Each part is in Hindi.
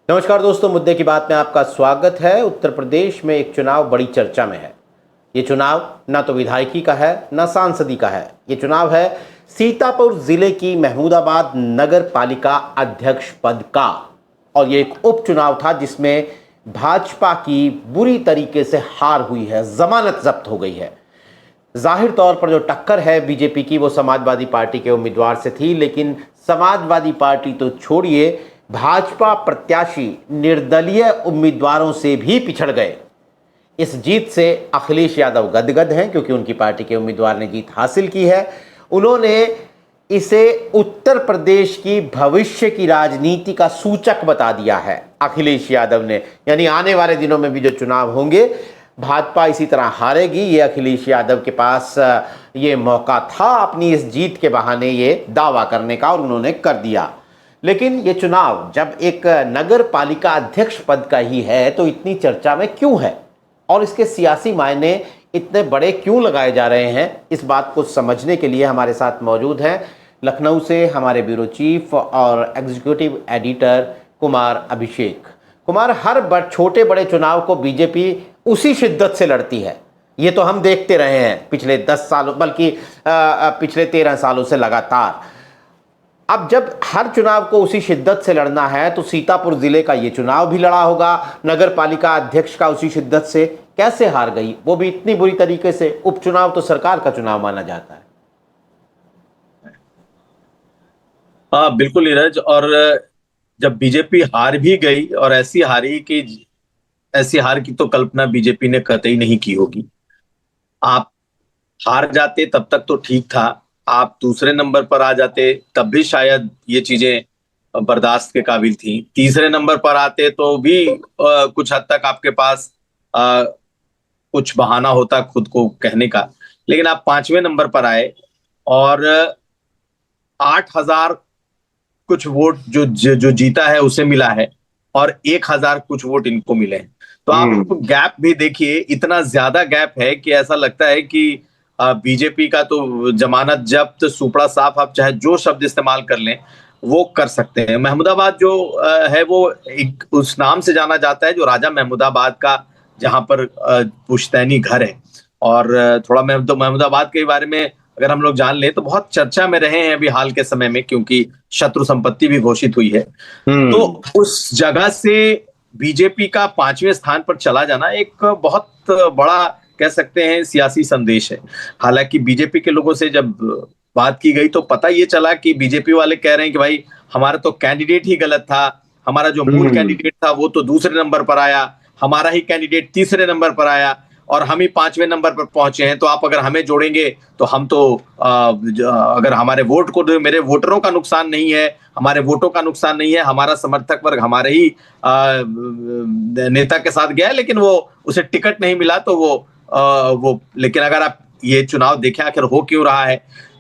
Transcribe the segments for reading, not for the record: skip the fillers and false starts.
नमस्कार दोस्तों, मुद्दे की बात में आपका स्वागत है। उत्तर प्रदेश में एक चुनाव बड़ी चर्चा में है। ये चुनाव ना तो विधायकी का है ना सांसदी का है। ये चुनाव है सीतापुर जिले की महमूदाबाद नगर पालिका अध्यक्ष पद का। और ये एक उपचुनाव था जिसमें भाजपा की बुरी तरीके से हार हुई है, जमानत जब्त हो गई है। जाहिर तौर पर जो टक्कर है बीजेपी की वो समाजवादी पार्टी के उम्मीदवार से थी, लेकिन समाजवादी पार्टी तो छोड़िए, भाजपा प्रत्याशी निर्दलीय उम्मीदवारों से भी पिछड़ गए। इस जीत से अखिलेश यादव गदगद हैं क्योंकि उनकी पार्टी के उम्मीदवार ने जीत हासिल की है। उन्होंने इसे उत्तर प्रदेश की भविष्य की राजनीति का सूचक बता दिया है अखिलेश यादव ने। यानी आने वाले दिनों में भी जो चुनाव होंगे भाजपा इसी तरह हारेगी। ये अखिलेश यादव के पास ये मौका था अपनी इस जीत के बहाने ये दावा करने का, और उन्होंने कर दिया। लेकिन ये चुनाव जब एक नगर पालिका अध्यक्ष पद का ही है तो इतनी चर्चा में क्यों है और इसके सियासी मायने इतने बड़े क्यों लगाए जा रहे हैं, इस बात को समझने के लिए हमारे साथ मौजूद हैं लखनऊ से हमारे ब्यूरो चीफ और एग्जीक्यूटिव एडिटर कुमार अभिषेक। कुमार, हर छोटे बड़े चुनाव को बीजेपी उसी शिद्दत से लड़ती है। ये तो हम देखते रहे हैं पिछले 10 सालों, बल्कि पिछले 13 सालों से लगातार। अब जब हर चुनाव को उसी शिद्दत से लड़ना है तो सीतापुर जिले का ये चुनाव भी लड़ा होगा नगर पालिका अध्यक्ष का उसी शिद्दत से। कैसे हार गई, वो भी इतनी बुरी तरीके से? उपचुनाव तो सरकार का चुनाव माना जाता है। हाँ बिल्कुल नीरज। और जब बीजेपी हार भी गई और ऐसी हार की तो कल्पना बीजेपी ने कतई नहीं की होगी। आप हार जाते तब तक तो ठीक था, आप दूसरे नंबर पर आ जाते तब भी शायद ये चीजें बर्दाश्त के काबिल थी। तीसरे नंबर पर आते तो भी कुछ हद तक आपके पास कुछ बहाना होता खुद को कहने का। लेकिन आप 5वें नंबर पर आए और 8,000 कुछ वोट जो जीता है उसे मिला है और 1,000 कुछ वोट इनको मिले हैं। तो आप गैप भी देखिए, इतना ज्यादा गैप है कि ऐसा लगता है कि बीजेपी का तो जमानत जब्त, सुपड़ा साफ, आप चाहे जो शब्द इस्तेमाल कर लें वो कर सकते हैं। महमूदाबाद जो है वो एक उस नाम से जाना जाता है जो राजा महमूदाबाद का, जहां पर पुश्तैनी घर है। और थोड़ा महमूदाबाद के बारे में अगर हम लोग जान लें तो बहुत चर्चा में रहे हैं अभी हाल के समय में, क्योंकि शत्रु संपत्ति भी घोषित हुई है। तो उस जगह से बीजेपी का 5वें स्थान पर चला जाना एक बहुत बड़ा, कह सकते हैं, सियासी संदेश है। हालांकि बीजेपी के लोगों से जब बात की गई तो पता ये चला कि बीजेपी वाले कह रहे हैं कि भाई हमारा तो कैंडिडेट ही गलत था, हमारा जो मूल कैंडिडेट था वो तो दूसरे नंबर पर आया, हमारा ही कैंडिडेट तीसरे नंबर पर आया और हम ही 5वें नंबर पर पहुंचे हैं। तो आप अगर हमें जोड़ेंगे तो हम तो अगर हमारे वोट को, मेरे वोटरों का नुकसान नहीं है, हमारे वोटों का नुकसान नहीं है, हमारा समर्थक वर्ग हमारे ही नेता के साथ गया है, लेकिन वो उसे टिकट नहीं मिला तो वो लेकिन अगर आप ये चुनाव देखें आखिर हो क्यों रहा है,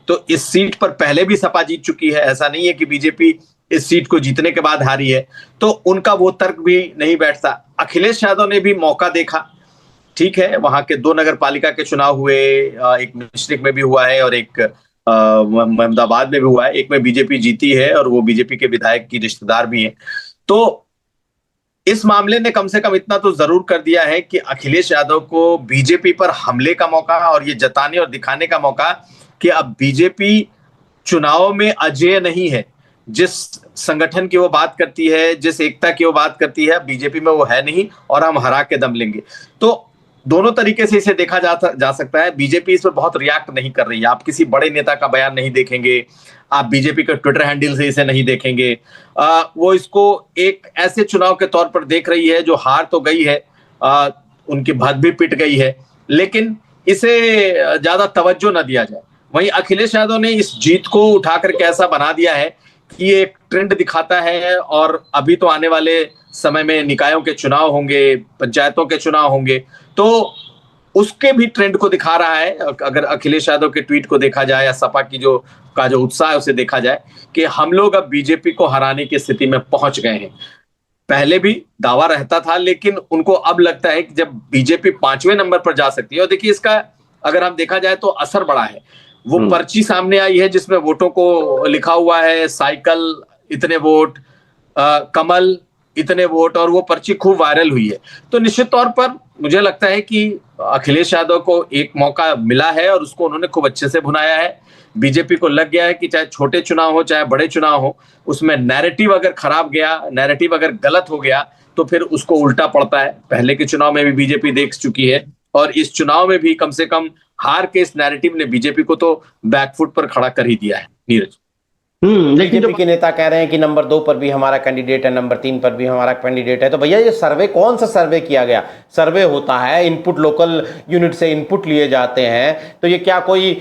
तो इस सीट पर पहले भी सपा जीत चुकी है। ऐसा नहीं है कि बीजेपी इस सीट को जीतने के बाद हारी है। तो उनका वो तर्क भी नहीं बैठता। अखिलेश यादव ने भी मौका देखा। ठीक है, वहां के 2 नगर पालिका के चुनाव हुए, एक मिश्रिक में भी हुआ है और एक महमूदाबाद में भी हुआ है। एक में बीजेपी जीती है और वो बीजेपी के विधायक की रिश्तेदार भी हैं। तो इस मामले ने कम से कम इतना तो जरूर कर दिया है कि अखिलेश यादव को बीजेपी पर हमले का मौका और ये जताने और दिखाने का मौका कि अब बीजेपी चुनाव में अजेय नहीं है। जिस संगठन की वो बात करती है, जिस एकता की वो बात करती है, बीजेपी में वो है नहीं और हम हरा के दम लेंगे। तो दोनों तरीके से इसे देखा जा सकता है। बीजेपी इस पर बहुत रिएक्ट नहीं कर रही है। आप किसी बड़े नेता का बयान नहीं देखेंगे, आप बीजेपी के ट्विटर हैंडल से इसे नहीं देखेंगे। वो इसको एक ऐसे चुनाव के तौर पर देख रही है जो हार तो गई है, उनकी भद भी पिट गई है, लेकिन इसे ज्यादा तवज्जो न दिया जाए। वहीं अखिलेश यादव ने इस जीत को उठाकर कैसा बना दिया है कि ये एक ट्रेंड दिखाता है। और अभी तो आने वाले समय में निकायों के चुनाव होंगे, पंचायतों के चुनाव होंगे, तो उसके भी ट्रेंड को दिखा रहा है। अगर अखिलेश यादव के ट्वीट को देखा जाए या सपा की जो उत्साह है उसे देखा जाए कि हम लोग अब बीजेपी को हराने की स्थिति में पहुंच गए हैं। पहले भी दावा रहता था, लेकिन उनको अब लगता है कि जब बीजेपी 5वें नंबर पर जा सकती है, और देखिए इसका अगर हम देखा जाए तो असर बड़ा है। वो पर्ची सामने आई है जिसमें वोटों को लिखा हुआ है, साइकिल इतने वोट, कमल इतने वोट, और वो पर्ची खूब वायरल हुई है। तो निश्चित तौर पर मुझे लगता है कि अखिलेश यादव को एक मौका मिला है और उसको उन्होंने खूब अच्छे से भुनाया है। बीजेपी को लग गया है कि चाहे छोटे चुनाव हो चाहे बड़े चुनाव हो, उसमें नैरेटिव अगर खराब गया, नैरेटिव अगर गलत हो गया तो फिर उसको उल्टा पड़ता है। पहले के चुनाव में भी बीजेपी देख चुकी है और इस चुनाव में भी कम से कम हार के इस नैरेटिव ने बीजेपी को तो बैकफुट पर खड़ा कर ही दिया है। नीरज, लेकिन बीजेपी के नेता कह रहे हैं कि नंबर 2 पर भी हमारा कैंडिडेट है, नंबर 3 पर भी हमारा कैंडिडेट है। तो भैया ये सर्वे कौन सा सर्वे किया गया? सर्वे होता है, इनपुट लोकल यूनिट से इनपुट लिए जाते हैं। तो ये क्या कोई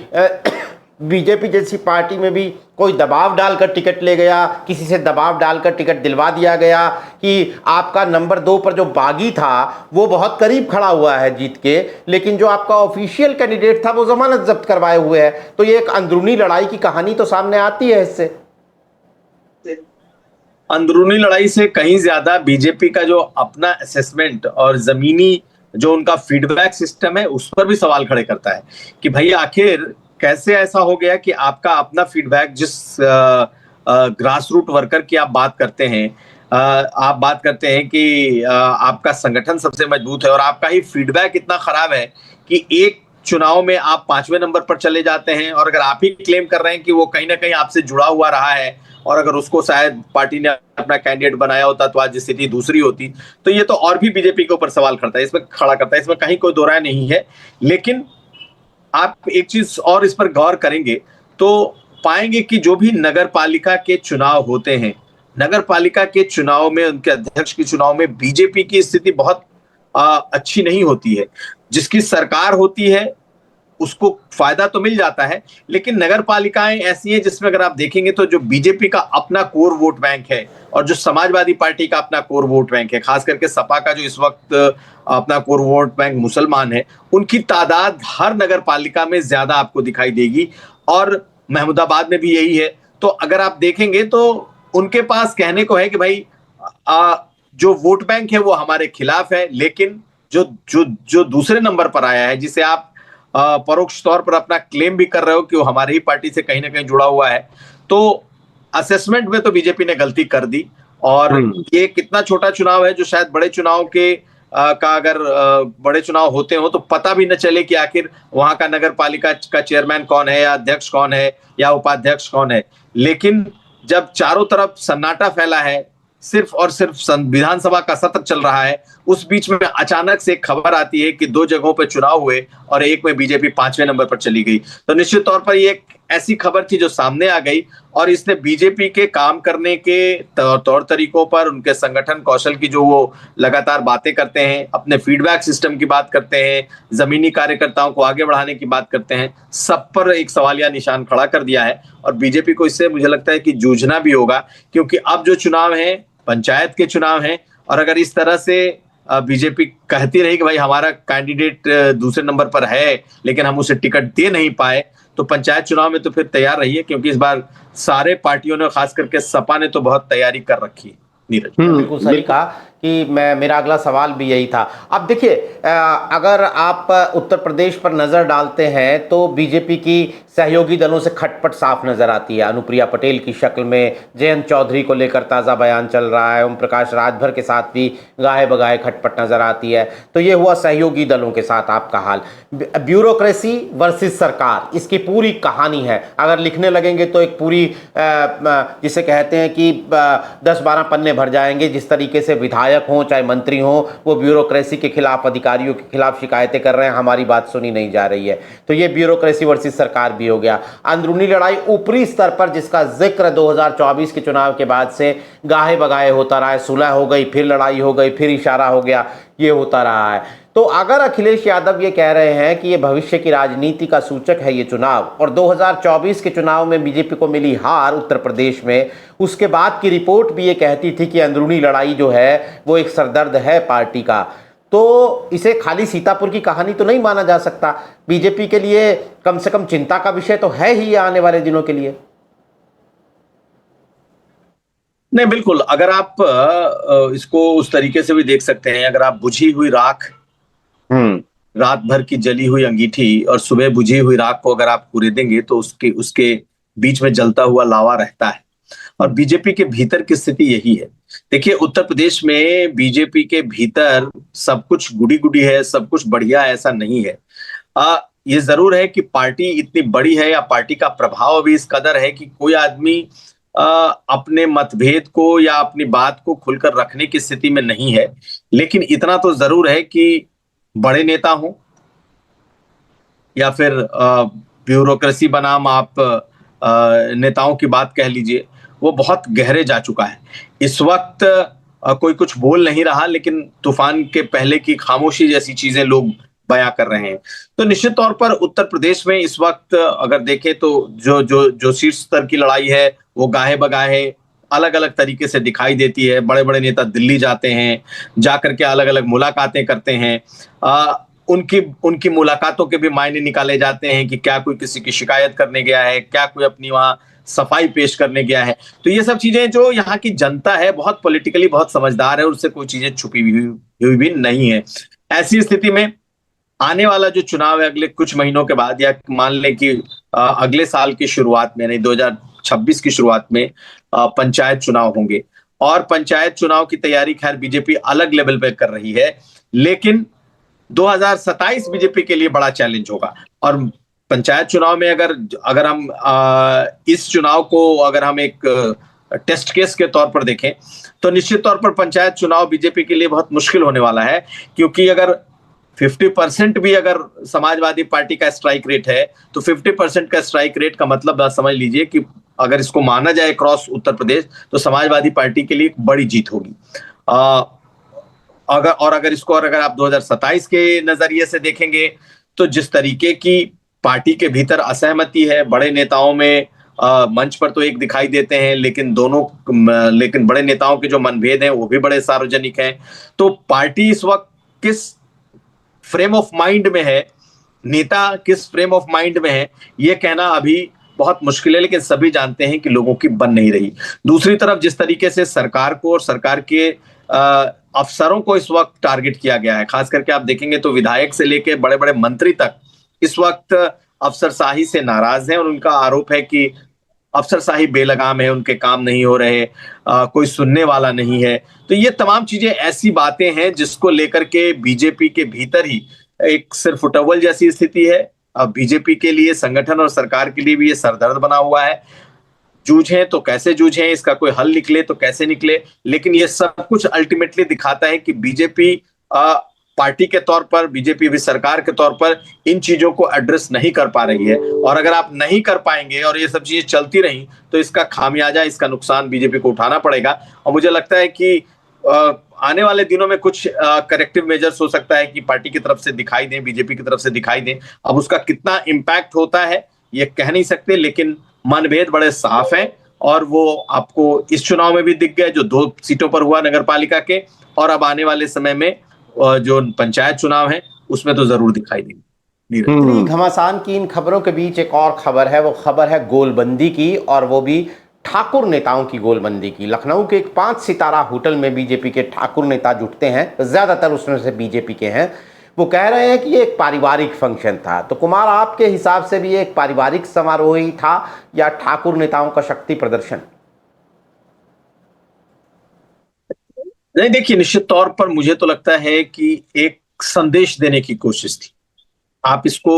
बीजेपी जैसी पार्टी में भी कोई दबाव डालकर टिकट ले गया, किसी से दबाव डालकर टिकट दिलवा दिया गया कि आपका नंबर 2 पर जो बागी था वो बहुत करीब खड़ा हुआ है जीत के, लेकिन जो आपका ऑफिशियल कैंडिडेट था वो जमानत जब्त करवाए हुए है? तो ये एक अंदरूनी लड़ाई की कहानी तो सामने आती है इससे। अंदरूनी लड़ाई से कहीं ज्यादा बीजेपी का जो अपना असेसमेंट और जमीनी जो उनका फीडबैक सिस्टम है उस पर भी सवाल खड़े करता है कि भाई आखिर कैसे ऐसा हो गया कि आपका अपना फीडबैक, जिस ग्रास रूट वर्कर की आप बात करते हैं, आप बात करते हैं कि आपका संगठन सबसे मजबूत है और आपका ही फीडबैक इतना खराब है कि एक चुनाव में आप 5वें नंबर पर चले जाते हैं। और अगर आप ही क्लेम कर रहे हैं कि वो कहीं ना कहीं आपसे जुड़ा हुआ रहा है और अगर उसको शायद पार्टी ने अपना कैंडिडेट बनाया होता तो आज स्थिति दूसरी होती, तो ये तो और भी बीजेपी के ऊपर सवाल खड़ा है, इसमें खड़ा करता है, इसमें कहीं कोई दो राय नहीं है। लेकिन आप एक चीज और इस पर गौर करेंगे तो पाएंगे कि जो भी नगर पालिका के चुनाव होते हैं, नगर पालिका के चुनाव में, उनके अध्यक्ष के चुनाव में बीजेपी की स्थिति बहुत अच्छी नहीं होती है। जिसकी सरकार होती है उसको फायदा तो मिल जाता है, लेकिन नगर पालिकाएं ऐसी हैं जिसमें अगर आप देखेंगे तो जो बीजेपी का अपना कोर वोट बैंक है और जो समाजवादी पार्टी का अपना कोर वोट बैंक है, खास करके सपा का जो इस वक्त अपना कोर वोट बैंक मुसलमान है, उनकी तादाद हर नगर पालिका में ज्यादा आपको दिखाई देगी और महमूदाबाद में भी यही है। तो अगर आप देखेंगे तो उनके पास कहने को है कि भाई जो वोट बैंक है वो हमारे खिलाफ है, लेकिन जो जो जो दूसरे नंबर पर आया है, जिसे आप परोक्ष तौर पर अपना क्लेम भी कर रहे हो कि वो हमारी ही पार्टी से कहीं ना कहीं जुड़ा हुआ है, तो असेसमेंट में तो बीजेपी ने गलती कर दी। और ये कितना छोटा चुनाव है जो शायद बड़े चुनाव के अगर बड़े चुनाव होते हो तो पता भी न चले कि आखिर वहां का नगर पालिका का चेयरमैन कौन है या अध्यक्ष कौन है या उपाध्यक्ष कौन है। लेकिन जब चारों तरफ सन्नाटा फैला है, सिर्फ और सिर्फ विधानसभा का सत्र चल रहा है, उस बीच में अचानक से खबर आती है कि 2 जगहों पर चुनाव हुए और एक में बीजेपी 5वें नंबर पर चली गई। तो निश्चित तौर पर ये एक ऐसी खबर थी जो सामने आ गई और इसने बीजेपी के काम करने के तौर तरीकों पर, उनके संगठन कौशल की जो वो लगातार बातें करते हैं, अपने फीडबैक सिस्टम की बात करते हैं, जमीनी कार्यकर्ताओं को आगे बढ़ाने की बात करते हैं, सब पर एक सवालिया निशान खड़ा कर दिया है। और बीजेपी को इससे मुझे लगता है कि जूझना भी होगा, क्योंकि अब जो चुनाव है पंचायत के चुनाव हैं और अगर इस तरह से बीजेपी कहती रही कि भाई हमारा कैंडिडेट दूसरे नंबर पर है लेकिन हम उसे टिकट दे नहीं पाए, तो पंचायत चुनाव में तो फिर तैयार रहिए, क्योंकि इस बार सारे पार्टियों ने, खास करके सपा ने तो बहुत तैयारी कर रखी है। नीरज, बिल्कुल सही कहा कि मेरा अगला सवाल भी यही था। अब देखिए, अगर आप उत्तर प्रदेश पर नज़र डालते हैं तो बीजेपी की सहयोगी दलों से खटपट साफ नज़र आती है। अनुप्रिया पटेल की शक्ल में जयंत चौधरी को लेकर ताज़ा बयान चल रहा है, ओम प्रकाश राजभर के साथ भी गाहे बगाए खटपट नज़र आती है। तो ये हुआ सहयोगी दलों के साथ आपका हाल। ब्यूरोक्रेसी वर्सेस सरकार, इसकी पूरी कहानी है। अगर लिखने लगेंगे तो एक पूरी जिसे कहते हैं कि 10-12 पन्ने भर जाएंगे। जिस तरीके से विधायक हो चाहे मंत्री हो, वो ब्यूरोक्रेसी के खिलाफ, अधिकारियों के खिलाफ शिकायतें कर रहे हैं, हमारी बात सुनी नहीं जा रही है। तो ये ब्यूरोक्रेसी वर्सेस सरकार भी हो गया। अंदरूनी लड़ाई ऊपरी स्तर पर, जिसका जिक्र 2024 के चुनाव के बाद से गाहे बगाए होता रहा है। सुलह हो गई, फिर लड़ाई हो गई, फिर इशारा हो गया, ये होता रहा है। तो अगर अखिलेश यादव ये कह रहे हैं कि ये भविष्य की राजनीति का सूचक है ये चुनाव, और 2024 के चुनाव में बीजेपी को मिली हार उत्तर प्रदेश में, उसके बाद की रिपोर्ट भी ये कहती थी कि अंदरूनी लड़ाई जो है वो एक सरदर्द है पार्टी का, तो इसे खाली सीतापुर की कहानी तो नहीं माना जा सकता। बीजेपी के लिए कम से कम चिंता का विषय तो है ही आने वाले दिनों के लिए। नहीं, बिल्कुल, अगर आप इसको उस तरीके से भी देख सकते हैं। अगर आप बुझी हुई राख, रात भर की जली हुई अंगीठी और सुबह बुझी हुई राख को अगर आप उड़ेदेंगे तो उसके बीच में जलता हुआ लावा रहता है। और बीजेपी के भीतर की स्थिति यही है। देखिए, उत्तर प्रदेश में बीजेपी के भीतर सब कुछ गुडी गुडी है, सब कुछ बढ़िया है, ऐसा नहीं है। ये जरूर है कि पार्टी इतनी बड़ी है या पार्टी का प्रभाव भी इस कदर है कि कोई आदमी अपने मतभेद को या अपनी बात को खुलकर रखने की स्थिति में नहीं है। लेकिन इतना तो जरूर है कि बड़े नेता हों या फिर ब्यूरोक्रेसी बनाम आप नेताओं की बात कह लीजिए, वो बहुत गहरे जा चुका है। इस वक्त कोई कुछ बोल नहीं रहा, लेकिन तूफान के पहले की खामोशी जैसी चीजें लोग बयां कर रहे हैं। तो निश्चित तौर पर उत्तर प्रदेश में इस वक्त अगर देखें तो जो शीर्ष स्तर की लड़ाई है वो गाहे बगाहे अलग अलग तरीके से दिखाई देती है। बड़े बड़े नेता दिल्ली जाते हैं, जाकर के अलग अलग मुलाकातें करते हैं। उनकी उनकी मुलाकातों के भी मायने निकाले जाते हैं कि क्या कोई किसी की शिकायत करने गया है, क्या कोई अपनी वहां सफाई पेश करने गया है। तो ये सब चीजें जो यहाँ की जनता है बहुत पॉलिटिकली बहुत समझदार है, उससे कोई चीजें छुपी हुई भी नहीं है। ऐसी स्थिति में आने वाला जो चुनाव है अगले कुछ महीनों के बाद, या मान लें कि अगले साल की शुरुआत में, नहीं 2026 की शुरुआत में पंचायत चुनाव होंगे। और पंचायत चुनाव की तैयारी खैर बीजेपी अलग लेवल पे कर रही है, लेकिन 2027 बीजेपी के लिए बड़ा चैलेंज होगा। और पंचायत चुनाव में अगर हम इस चुनाव को अगर हम एक टेस्ट केस के तौर पर देखें तो निश्चित तौर पर पंचायत चुनाव बीजेपी के लिए बहुत मुश्किल होने वाला है। क्योंकि अगर 50% भी अगर समाजवादी पार्टी का स्ट्राइक रेट है तो 50% का स्ट्राइक रेट का मतलब आप समझ लीजिए कि अगर इसको माना जाए क्रॉस उत्तर प्रदेश तो समाजवादी पार्टी के लिए एक बड़ी जीत होगी। अगर आप 2027 के नजरिए से देखेंगे तो जिस तरीके की पार्टी के भीतर असहमति है, बड़े नेताओं में मंच पर तो एक दिखाई देते हैं, लेकिन बड़े नेताओं के जो मनभेद हैं वो भी बड़े सार्वजनिक हैं। तो पार्टी इस वक्त किस फ्रेम ऑफ माइंड में है, नेता किस फ्रेम ऑफ माइंड में है, ये कहना अभी बहुत मुश्किल है। लेकिन सभी जानते हैं कि लोगों की बन नहीं रही। दूसरी तरफ जिस तरीके से सरकार को और सरकार के अफसरों को इस वक्त टारगेट किया गया है, खास करके आप देखेंगे तो विधायक से लेके बड़े बड़े मंत्री तक इस वक्त अफसरशाही से नाराज हैं और उनका आरोप है कि अफसरशाही बेलगाम है, उनके काम नहीं हो रहे, कोई सुनने वाला नहीं है। तो ये तमाम चीजें ऐसी बातें हैं जिसको लेकर के बीजेपी के भीतर ही एक सिर्फ उटव्वल जैसी स्थिति है। अब बीजेपी के लिए, संगठन और सरकार के लिए भी ये सरदर्द बना हुआ है। जूझें तो कैसे जूझें, इसका कोई हल निकले तो कैसे निकले। लेकिन ये सब कुछ अल्टीमेटली दिखाता है कि बीजेपी पार्टी के तौर पर, बीजेपी भी सरकार के तौर पर इन चीजों को एड्रेस नहीं कर पा रही है। और अगर आप नहीं कर पाएंगे और ये सब चीजें चलती रही तो इसका खामियाजा, इसका नुकसान बीजेपी को उठाना पड़ेगा। और मुझे लगता है कि आने वाले दिनों में कुछ करेक्टिव मेजर्स हो सकता है कि पार्टी की तरफ से दिखाई दें, बीजेपी की तरफ से दिखाई दें। अब उसका कितना इम्पैक्ट होता है ये कह नहीं सकते, लेकिन मनभेद बड़े साफ हैं और वो आपको इस चुनाव में भी दिख गए जो 2 सीटों पर हुआ नगर पालिका के, और अब आने वाले समय में जो पंचायत चुनाव है उसमें तो जरूर दिखाई देंगे। इतनी घमासान की इन खबरों के बीच एक और खबर है, वो खबर है गोलबंदी की, और वो भी ठाकुर नेताओं की गोलबंदी की। लखनऊ के एक 5 सितारा होटल में बीजेपी के ठाकुर नेता जुटते हैं, ज्यादातर उसमें से बीजेपी के हैं। वो कह रहे हैं कि ये एक पारिवारिक फंक्शन था। तो कुमार, आपके हिसाब से भी ये एक पारिवारिक समारोह ही था या ठाकुर नेताओं का शक्ति प्रदर्शन? नहीं, देखिए, निश्चित तौर पर मुझे तो लगता है कि एक संदेश देने की कोशिश थी। आप इसको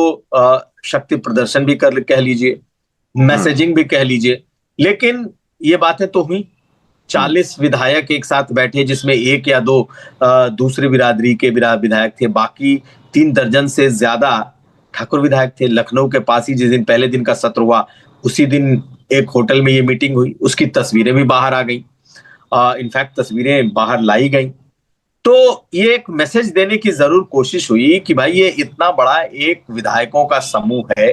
शक्ति प्रदर्शन भी कह लीजिए, मैसेजिंग भी कह लीजिए, लेकिन ये बातें तो हुई। 40 विधायक एक साथ बैठे, जिसमें 1 या 2 दूसरी बिरादरी के विधायक थे, बाकी 3 दर्जन से ज्यादा ठाकुर विधायक थे। लखनऊ के पास ही जिस दिन पहले दिन का सत्र हुआ उसी दिन एक होटल में ये मीटिंग हुई, उसकी तस्वीरें भी बाहर आ गई, इनफैक्ट तस्वीरें बाहर लाई गई। तो ये एक मैसेज देने की जरूर कोशिश हुई कि भाई ये इतना बड़ा एक विधायकों का समूह है,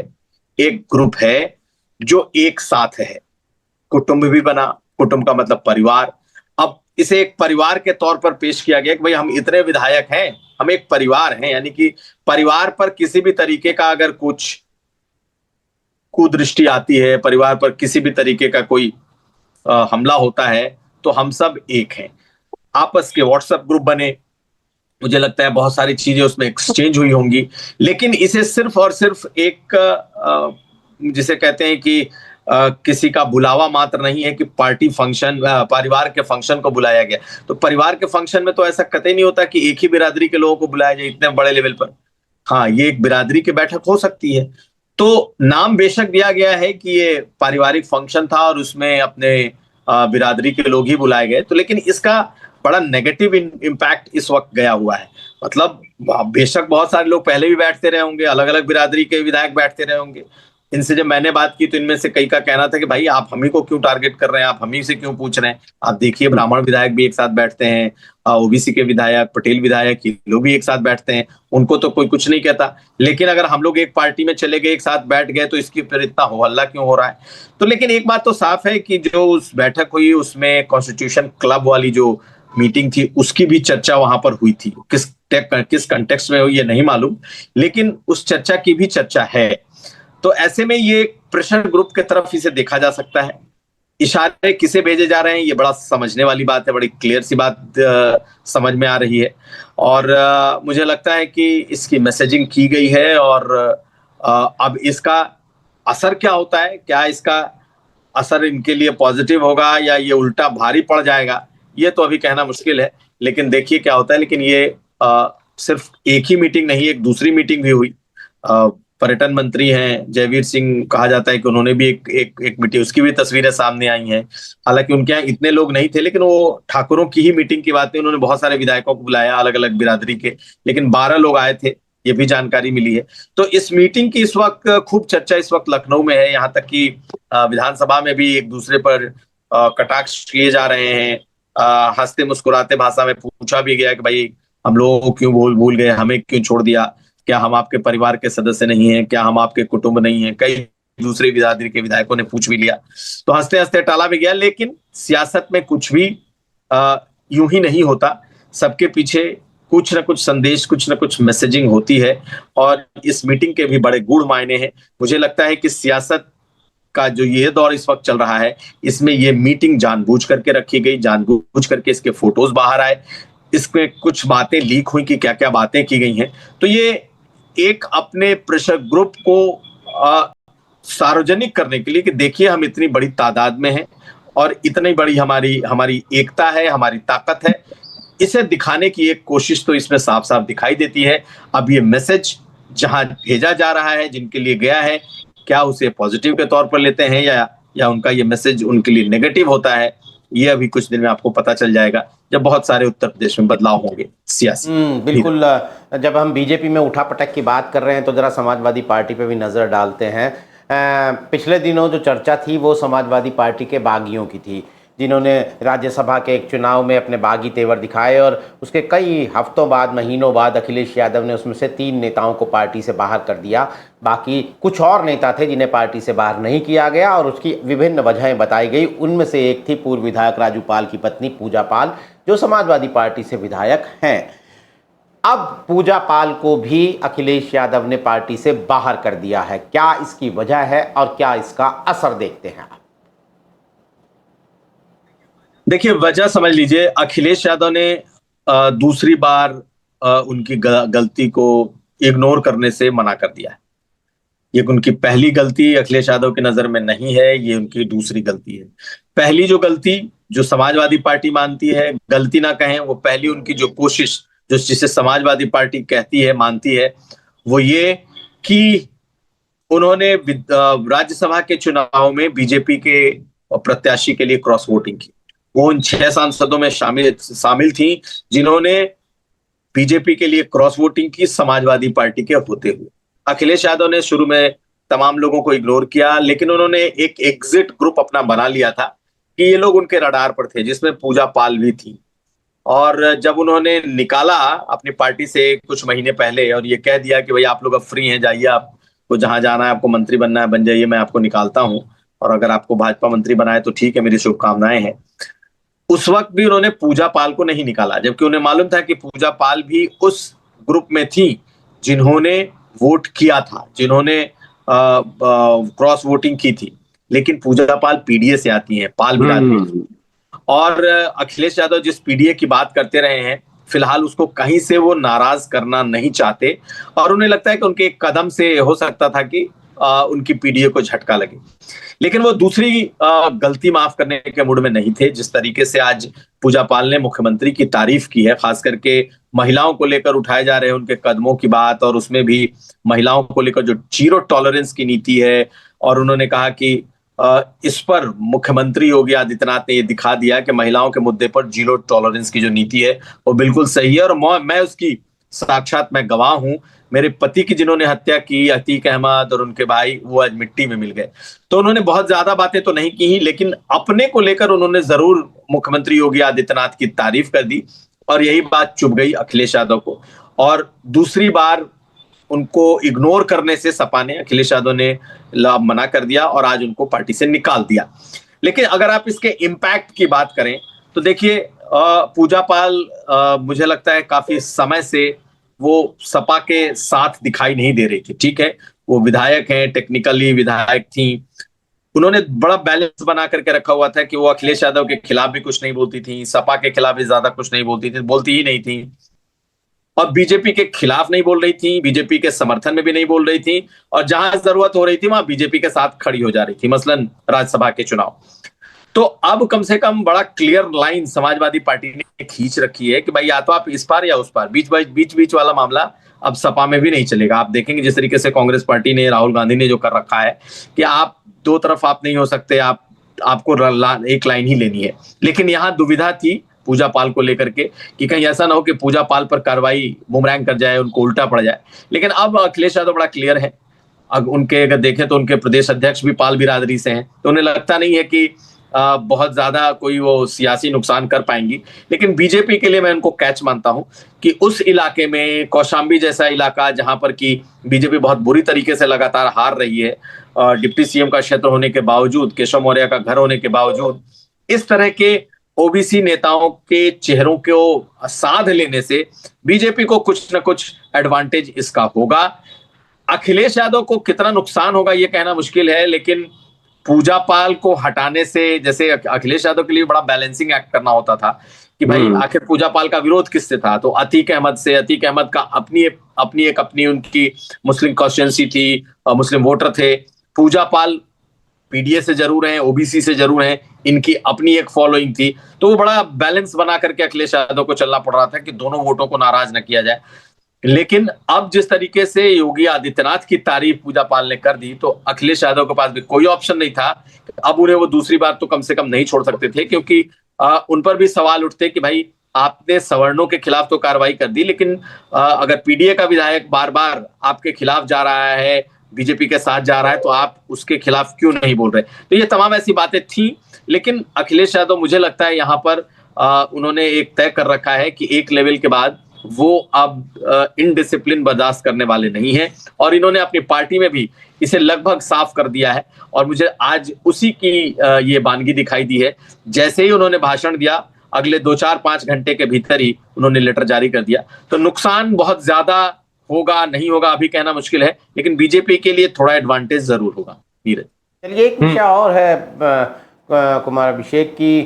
एक ग्रुप है जो एक साथ है, कुटुंब भी बना, कुटुंब का मतलब परिवार। अब इसे एक परिवार के तौर पर पेश किया गया कि भाई हम इतने विधायक हैं, हम एक परिवार हैं, यानी कि परिवार पर किसी भी तरीके का अगर कुछ कुदृष्टि आती है, परिवार पर किसी भी तरीके का कोई हमला होता है तो हम सब एक हैं। आपस के व्हाट्सएप ग्रुप बने, मुझे लगता है बहुत सारी चीजें उसमें एक्सचेंज हुई होंगी। लेकिन इसे सिर्फ और सिर्फ एक जिसे कहते हैं कि किसी का बुलावा मात्र नहीं है कि पार्टी फंक्शन, परिवार के फंक्शन को बुलाया गया। तो परिवार के फंक्शन में तो ऐसा कतई नहीं होता कि एक ही बिरादरी के लोगों को बुलाया जाए इतने बड़े लेवल पर। हाँ, ये एक बिरादरी की बैठक हो सकती है। तो नाम बेशक दिया गया है कि ये पारिवारिक फंक्शन था और उसमें अपने बिरादरी के लोग ही बुलाए गए, तो लेकिन इसका बड़ा नेगेटिव इम्पैक्ट इस वक्त गया हुआ है। मतलब बेशक बहुत सारे लोग पहले भी बैठते रहे होंगे, अलग अलग बिरादरी के विधायक बैठते रहे होंगे। इनसे जब मैंने बात की तो इनमें से कई का कहना था कि भाई आप हम ही को क्यों टारगेट कर रहे हैं, आप हम ही से क्यों पूछ रहे हैं। आप देखिए ब्राह्मण विधायक भी एक साथ बैठते हैं, ओबीसी के विधायक, पटेल विधायक, ये लोग भी एक साथ बैठते हैं, उनको तो कोई कुछ नहीं कहता। लेकिन अगर हम लोग एक पार्टी में चले गए, एक साथ बैठ गए, तो इसकी फिर इतना हो हल्ला क्यों हो रहा है। तो लेकिन एक बात तो साफ है कि जो उस बैठक हुई उसमें कॉन्स्टिट्यूशन क्लब वाली जो मीटिंग थी उसकी भी चर्चा वहां पर हुई थी। किस कंटेक्स्ट में हुई ये नहीं मालूम, लेकिन उस चर्चा की भी चर्चा है। तो ऐसे में ये प्रेशर ग्रुप की तरफ इसे देखा जा सकता है। इशारे किसे भेजे जा रहे हैं ये बड़ा समझने वाली बात है, बड़ी क्लियर सी बात समझ में आ रही है। और मुझे लगता है कि इसकी मैसेजिंग की गई है और अब इसका असर क्या होता है, क्या इसका असर इनके लिए पॉजिटिव होगा या ये उल्टा भारी पड़ जाएगा, ये तो अभी कहना मुश्किल है। लेकिन देखिए क्या होता है। लेकिन ये सिर्फ एक ही मीटिंग नहीं, एक दूसरी मीटिंग भी हुई। पर्यटन मंत्री हैं जयवीर सिंह, कहा जाता है कि उन्होंने भी एक मीटिंग, उसकी भी तस्वीरें सामने आई हैं। हालांकि उनके यहाँ इतने लोग नहीं थे, लेकिन वो ठाकुरों की ही मीटिंग की बात है, उन्होंने बहुत सारे विधायकों को बुलाया अलग अलग बिरादरी के, लेकिन 12 लोग आए थे, ये भी जानकारी मिली है। तो इस मीटिंग की इस वक्त खूब चर्चा इस वक्त लखनऊ में है। यहाँ तक कि विधानसभा में भी एक दूसरे पर कटाक्ष किए जा रहे हैं। हंसते मुस्कुराते भाषा में पूछा भी गया कि भाई हम लोगों को क्यों भूल गए, हमें क्यों छोड़ दिया, क्या हम आपके परिवार के सदस्य नहीं हैं, क्या हम आपके कुटुंब नहीं हैं। कई दूसरे बिरादरी के विधायकों ने पूछ भी लिया, तो हंसते हंसते टाला भी गया। लेकिन सियासत में कुछ भी यूं ही नहीं होता, सबके पीछे कुछ ना कुछ संदेश, कुछ ना कुछ मैसेजिंग होती है। और इस मीटिंग के भी बड़े गूढ़ मायने हैं। मुझे लगता है कि सियासत का जो ये दौर इस वक्त चल रहा है, इसमें ये मीटिंग जानबूझ करके रखी गई, जानबूझ करके इसके फोटोज बाहर आए, इसमें कुछ बातें लीक हुई कि क्या क्या बातें की गई हैं। तो ये एक अपने प्रेशर ग्रुप को सार्वजनिक करने के लिए कि देखिए हम इतनी बड़ी तादाद में हैं और इतनी बड़ी हमारी एकता है, हमारी ताकत है, इसे दिखाने की एक कोशिश तो इसमें साफ साफ दिखाई देती है। अब ये मैसेज जहां भेजा जा रहा है, जिनके लिए गया है, क्या उसे पॉजिटिव के तौर पर लेते हैं या उनका ये मैसेज उनके लिए नेगेटिव होता है, ये अभी कुछ दिन में आपको पता चल जाएगा जब बहुत सारे उत्तर प्रदेश में बदलाव होंगे सियासी। बिल्कुल। जब हम बीजेपी में उठापटक की बात कर रहे हैं तो जरा समाजवादी पार्टी पे भी नजर डालते हैं। पिछले दिनों जो चर्चा थी वो समाजवादी पार्टी के बागियों की थी, जिन्होंने राज्यसभा के एक चुनाव में अपने बागी तेवर दिखाए और उसके कई हफ्तों बाद, महीनों बाद अखिलेश यादव ने उसमें से 3 नेताओं को पार्टी से बाहर कर दिया। बाकी कुछ और नेता थे जिन्हें पार्टी से बाहर नहीं किया गया और उसकी विभिन्न वजहें बताई गई। उनमें से एक थी पूर्व विधायक राजू पाल की पत्नी पूजा पाल, जो समाजवादी पार्टी से विधायक हैं। अब पूजा पाल को भी अखिलेश यादव ने पार्टी से बाहर कर दिया है। क्या इसकी वजह है और क्या इसका असर देखते हैं आप? देखिए, वजह समझ लीजिए, अखिलेश यादव ने दूसरी बार उनकी गलती को इग्नोर करने से मना कर दिया है। ये उनकी पहली गलती अखिलेश यादव की नजर में नहीं है, ये उनकी दूसरी गलती है। पहली जो गलती जो समाजवादी पार्टी मानती है, गलती ना कहें, वो पहली उनकी जो कोशिश, जो जिसे समाजवादी पार्टी कहती है, मानती है, वो ये कि उन्होंने राज्यसभा के चुनाव में बीजेपी के प्रत्याशी के लिए क्रॉस वोटिंग की। वो उन 6 सांसदों में शामिल थी जिन्होंने बीजेपी के लिए क्रॉस वोटिंग की, समाजवादी पार्टी के होते हुए। अखिलेश यादव ने शुरू में तमाम लोगों को इग्नोर किया, लेकिन उन्होंने एक एग्जिट ग्रुप अपना बना लिया था कि ये लोग उनके रडार पर थे, जिसमें पूजा पाल भी थी। और जब उन्होंने निकाला अपनी पार्टी से कुछ महीने पहले और ये कह दिया कि भाई आप लोग अब फ्री हैं, जाइए, आपको जहां जाना है, आपको मंत्री बनना है, बन जाइए, मैं आपको निकालता हूं, और अगर आपको भाजपा मंत्री बनाए तो ठीक है, मेरी शुभकामनाएं हैं। उस वक्त भी उन्होंने पूजा पाल को नहीं निकाला, जबकि उन्हें मालूम था कि पूजा पाल भी उस ग्रुप में थी जिन्होंने वोट किया था, जिन्होंने क्रॉस वोटिंग की थी। लेकिन पूजा पाल पीडीए से आती हैं, पाल बिरादरी। और अखिलेश यादव जिस पीडीए की बात करते रहे हैं, फिलहाल उसको कहीं से वो नाराज करना नहीं चाहते, और उन्हें लगता है कि उनके एक कदम से हो सकता था कि उनकी पीडीए को झटका लगे। लेकिन वो दूसरी गलती माफ करने के मूड में नहीं थे। जिस तरीके से आज पूजा पाल ने मुख्यमंत्री की तारीफ की है, खास करके महिलाओं को लेकर उठाए जा रहे हैं उनके कदमों की बात, और उसमें भी महिलाओं को लेकर जो जीरो टॉलरेंस की नीति है, और उन्होंने कहा कि इस पर मुख्यमंत्री योगी आदित्यनाथ ने ये दिखा दिया कि महिलाओं के मुद्दे पर जीरो टॉलरेंस की जो नीति है वो बिल्कुल सही है, और मैं उसकी साक्षात मैं गवाह हूं। मेरे पति की जिन्होंने हत्या की, अतीक अहमद और उनके भाई, वो आज मिट्टी में मिल गए। तो उन्होंने बहुत ज्यादा बातें तो नहीं की, लेकिन अपने को लेकर उन्होंने जरूर मुख्यमंत्री योगी आदित्यनाथ की तारीफ कर दी, और यही बात चुभ गई अखिलेश यादव को। और दूसरी बार उनको इग्नोर करने से सपा ने, अखिलेश यादव ने मना कर दिया और आज उनको पार्टी से निकाल दिया। लेकिन अगर आप इसके इम्पैक्ट की बात करें तो देखिए, पूजा पाल मुझे लगता है काफी समय से वो सपा के साथ दिखाई नहीं दे रही थी। ठीक है, वो विधायक हैं, टेक्निकली विधायक थी, उन्होंने बड़ा बैलेंस बना करके रखा हुआ था कि वो अखिलेश यादव के खिलाफ भी कुछ नहीं बोलती थी, सपा के खिलाफ भी ज्यादा कुछ नहीं बोलती थी, बोलती ही नहीं थी, और बीजेपी के खिलाफ नहीं बोल रही थी, बीजेपी के समर्थन में भी नहीं बोल रही थी, और जहां जरूरत हो रही थी वहां बीजेपी के साथ खड़ी हो जा रही थी, मसलन राज्यसभा के चुनाव। तो अब कम से कम बड़ा क्लियर लाइन समाजवादी पार्टी ने खींच रखी है कि भाई या तो आप इस पार या उस पार, बीच वाला मामला अब सपा में भी नहीं चलेगा। आप देखेंगे जिस तरीके से कांग्रेस पार्टी ने, राहुल गांधी ने जो कर रखा है कि आप दो तरफ आप नहीं हो सकते, आपको एक लाइन ही लेनी है। लेकिन यहाँ दुविधा थी पूजा पाल को लेकर के कि कहीं ऐसा ना हो कि पूजा पाल पर कार्रवाई बुमरैंग कर जाए, उनको उल्टा पड़ जाए। लेकिन अब अखिलेश यादव बड़ा क्लियर है, अब उनके अगर देखें तो उनके प्रदेश अध्यक्ष भी पाल बिरादरी से हैं, तो उन्हें लगता नहीं है कि बहुत ज्यादा कोई वो सियासी नुकसान कर पाएंगी। लेकिन बीजेपी के लिए मैं उनको कैच मानता हूं कि उस इलाके में, कौशाम्बी जैसा इलाका जहां पर कि बीजेपी बहुत बुरी तरीके से लगातार हार रही है, डिप्टी सीएम का क्षेत्र होने के बावजूद, केशव मौर्य का घर होने के बावजूद, इस तरह के ओबीसी नेताओं के चेहरों को साध लेने से बीजेपी को कुछ न कुछ एडवांटेज इसका होगा। अखिलेश यादव को कितना नुकसान होगा ये कहना मुश्किल है, लेकिन पूजा पाल को हटाने से, जैसे अखिलेश यादव के लिए बड़ा बैलेंसिंग एक्ट करना होता था कि भाई आखिर पूजा पाल का विरोध किससे था, तो अतीक अहमद से। अतीक अहमद का अपनी उनकी मुस्लिम कॉन्स्टिट्यूएंसी थी, मुस्लिम वोटर थे। पूजा पाल पीडीए से जरूर हैं, ओबीसी से जरूर हैं, इनकी अपनी एक फॉलोइंग थी, तो वो बड़ा बैलेंस बना करके अखिलेश यादव को चलना पड़ रहा था कि दोनों वोटों को नाराज न किया जाए। लेकिन अब जिस तरीके से योगी आदित्यनाथ की तारीफ पूजा पाल ने कर दी, तो अखिलेश यादव के पास भी कोई ऑप्शन नहीं था। अब उन्हें वो दूसरी बार तो कम से कम नहीं छोड़ सकते थे, क्योंकि उन पर भी सवाल उठते कि भाई आपने सवर्णों के खिलाफ तो कार्रवाई कर दी, लेकिन अगर पीडीए का विधायक बार बार आपके खिलाफ जा रहा है, बीजेपी के साथ जा रहा है, तो आप उसके खिलाफ क्यों नहीं बोल रहे। तो ये तमाम ऐसी बातें थी। लेकिन अखिलेश यादव, मुझे लगता है यहाँ पर उन्होंने एक तय कर रखा है कि एक लेवल के बाद वो अब इनडिसिप्लिन बर्दाश्त करने वाले नहीं हैं, और इन्होंने अपनी पार्टी में भी इसे लगभग साफ कर दिया है। और मुझे आज उसी की ये वानगी दिखाई दी है। जैसे ही उन्होंने भाषण दिया, अगले 2-4-5 घंटे के भीतर ही उन्होंने लेटर जारी कर दिया। तो नुकसान बहुत ज्यादा होगा नहीं होगा अभी कहना मुश्किल है, लेकिन बीजेपी के लिए थोड़ा एडवांटेज जरूर होगा। नीरज, चलिए एक विषय और है कुमार अभिषेक की,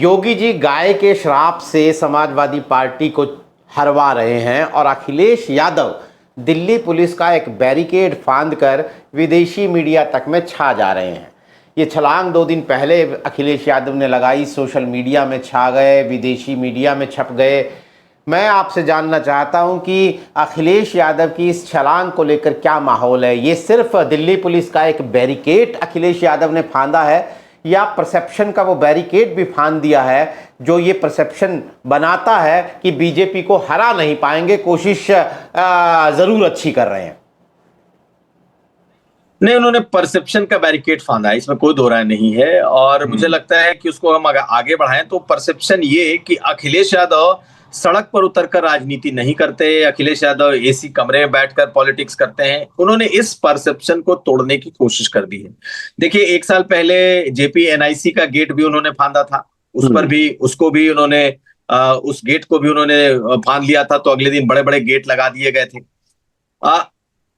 योगी जी गाय के श्राप से समाजवादी पार्टी को हरवा रहे हैं, और अखिलेश यादव दिल्ली पुलिस का एक बैरिकेड फांद कर विदेशी मीडिया तक में छा जा रहे हैं। ये छलांग 2 दिन पहले अखिलेश यादव ने लगाई, सोशल मीडिया में छा गए, विदेशी मीडिया में छप गए। मैं आपसे जानना चाहता हूं कि अखिलेश यादव की इस छलांग को लेकर क्या माहौल है। ये सिर्फ दिल्ली पुलिस का एक बैरिकेड अखिलेश यादव ने फांदा है, या परसेप्शन का वो बैरिकेड भी फांद दिया है जो ये परसेप्शन बनाता है कि बीजेपी को हरा नहीं पाएंगे, कोशिश जरूर अच्छी कर रहे हैं। नहीं, उन्होंने परसेप्शन का बैरिकेड फांदा है, इसमें कोई दो राय नहीं है। और मुझे लगता है कि उसको हम आगे बढ़ाएं तो परसेप्शन ये कि अखिलेश यादव सड़क पर उतरकर राजनीति नहीं करते, अखिलेश यादव एसी कमरे में बैठकर पॉलिटिक्स करते हैं। उन्होंने इस परसेप्शन को तोड़ने की कोशिश कर दी है। देखिए, 1 साल पहले जेपी एनआईसी का गेट भी उन्होंने फांदा था, उस पर भी, उसको भी उन्होंने उस गेट को भी उन्होंने फांद लिया था, तो अगले दिन बड़े बड़े गेट लगा दिए गए थे।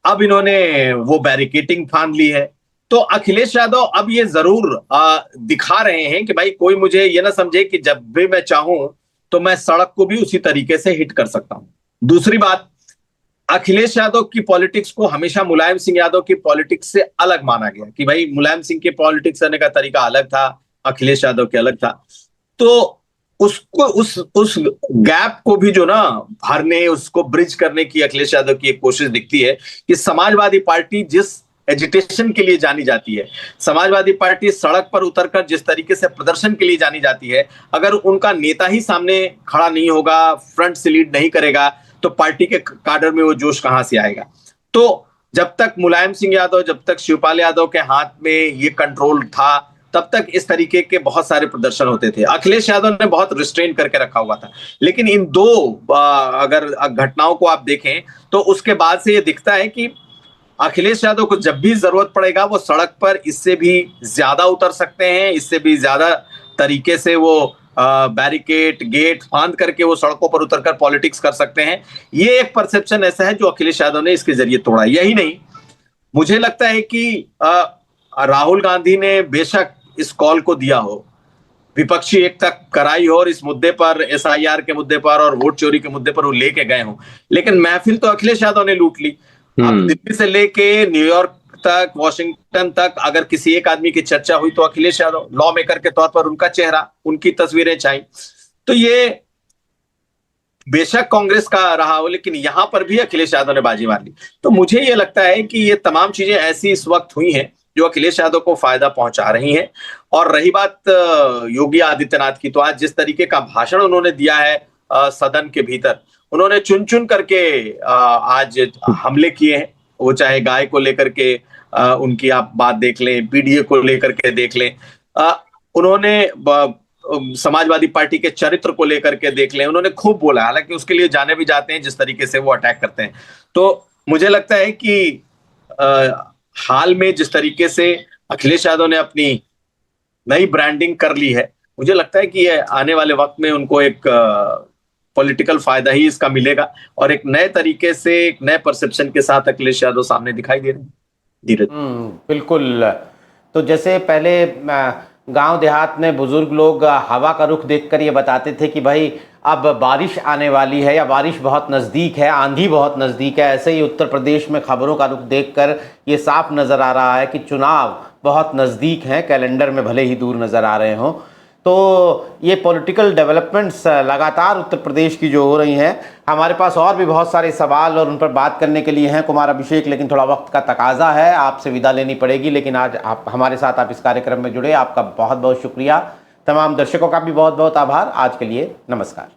अब इन्होंने वो बैरिकेटिंग फांद ली है। तो अखिलेश यादव अब ये जरूर दिखा रहे हैं कि भाई कोई मुझे ये ना समझे कि जब भी मैं चाहूं तो मैं सड़क को भी उसी तरीके से हिट कर सकता हूं। दूसरी बात, अखिलेश यादव की पॉलिटिक्स को हमेशा मुलायम सिंह यादव की पॉलिटिक्स से अलग माना गया कि भाई मुलायम सिंह के पॉलिटिक्स करने का तरीका अलग था, अखिलेश यादव के अलग था। तो उसको उस गैप को भी जो ना भरने, उसको ब्रिज करने की अखिलेश यादव की एक कोशिश दिखती है कि समाजवादी पार्टी जिस एजिटेशन के लिए जानी जाती है, समाजवादी पार्टी सड़क पर उतरकर जिस तरीके से प्रदर्शन के लिए जानी जाती है, अगर उनका नेता ही सामने खड़ा नहीं होगा, फ्रंट से लीड नहीं करेगा, तो पार्टी के काडर में वो जोश कहां से आएगा। तो जब तक मुलायम सिंह यादव, जब तक शिवपाल यादव के हाथ में ये कंट्रोल था, तब तक इस तरीके के बहुत सारे प्रदर्शन होते थे। अखिलेश यादव ने बहुत रिस्ट्रेन करके रखा हुआ था। लेकिन इन दो अगर घटनाओं को आप देखें तो उसके बाद से ये दिखता है कि अखिलेश यादव को जब भी जरूरत पड़ेगा वो सड़क पर इससे भी ज्यादा उतर सकते हैं, इससे भी ज्यादा तरीके से वो बैरिकेड गेट फांद करके वो सड़कों पर उतरकर पॉलिटिक्स कर सकते हैं। ये एक परसेप्शन ऐसा है जो अखिलेश यादव ने इसके जरिए तोड़ा। यही नहीं, मुझे लगता है कि राहुल गांधी ने बेशक इस कॉल को दिया हो, विपक्षी एकता कराई हो और इस मुद्दे पर, एसआईआर के मुद्दे पर और वोट चोरी के मुद्दे पर वो लेके गए हो, लेकिन महफिल तो अखिलेश यादव ने लूट ली। अब दिल्ली से लेके न्यूयॉर्क तक, वॉशिंगटन तक अगर किसी एक आदमी की चर्चा हुई तो अखिलेश यादव, लॉ मेकर के तौर पर उनका चेहरा, उनकी तस्वीरें छाई। तो ये बेशक कांग्रेस का रहा हो, लेकिन यहां पर भी अखिलेश यादव ने बाजी मार ली। तो मुझे ये लगता है कि ये तमाम चीजें ऐसी इस वक्त हुई हैं जो अखिलेश यादव को फायदा पहुंचा रही हैं। और रही बात योगी आदित्यनाथ की, तो आज जिस तरीके का भाषण उन्होंने दिया है सदन के भीतर, उन्होंने चुन चुन करके आज हमले किए हैं। वो चाहे गाय को लेकर के उनकी आप बात देख लें, पीडीए को लेकर के देख लें, उन्होंने समाजवादी पार्टी के चरित्र को लेकर के देख लें, उन्होंने खूब बोला। हालांकि उसके लिए जाने भी जाते हैं जिस तरीके से वो अटैक करते हैं। तो मुझे लगता है कि हाल में जिस तरीके से अखिलेश यादव ने अपनी नई ब्रांडिंग कर ली है, मुझे लगता है कि ये आने वाले वक्त में उनको एक पॉलिटिकल फायदा ही इसका मिलेगा और एक नए तरीके से, एक नए परसेप्शन के साथ अखिलेश यादव सामने दिखाई दे रहे हैं धीरे। बिल्कुल। तो जैसे पहले गांव देहात में बुजुर्ग लोग हवा का रुख देखकर ये बताते थे कि भाई अब बारिश आने वाली है या बारिश बहुत नज़दीक है, आंधी बहुत नज़दीक है, ऐसे ही उत्तर प्रदेश में खबरों का रुख देखकर ये साफ नज़र आ रहा है कि चुनाव बहुत नज़दीक हैं, कैलेंडर में भले ही दूर नज़र आ रहे हों। तो ये पॉलिटिकल डेवलपमेंट्स लगातार उत्तर प्रदेश की जो हो रही हैं, हमारे पास और भी बहुत सारे सवाल और उन पर बात करने के लिए हैं कुमार अभिषेक, लेकिन थोड़ा वक्त का तकाजा है, आपसे विदा लेनी पड़ेगी। लेकिन आज आप हमारे साथ आप इस कार्यक्रम में जुड़े, आपका बहुत बहुत शुक्रिया। तमाम दर्शकों का भी बहुत बहुत आभार। आज के लिए नमस्कार।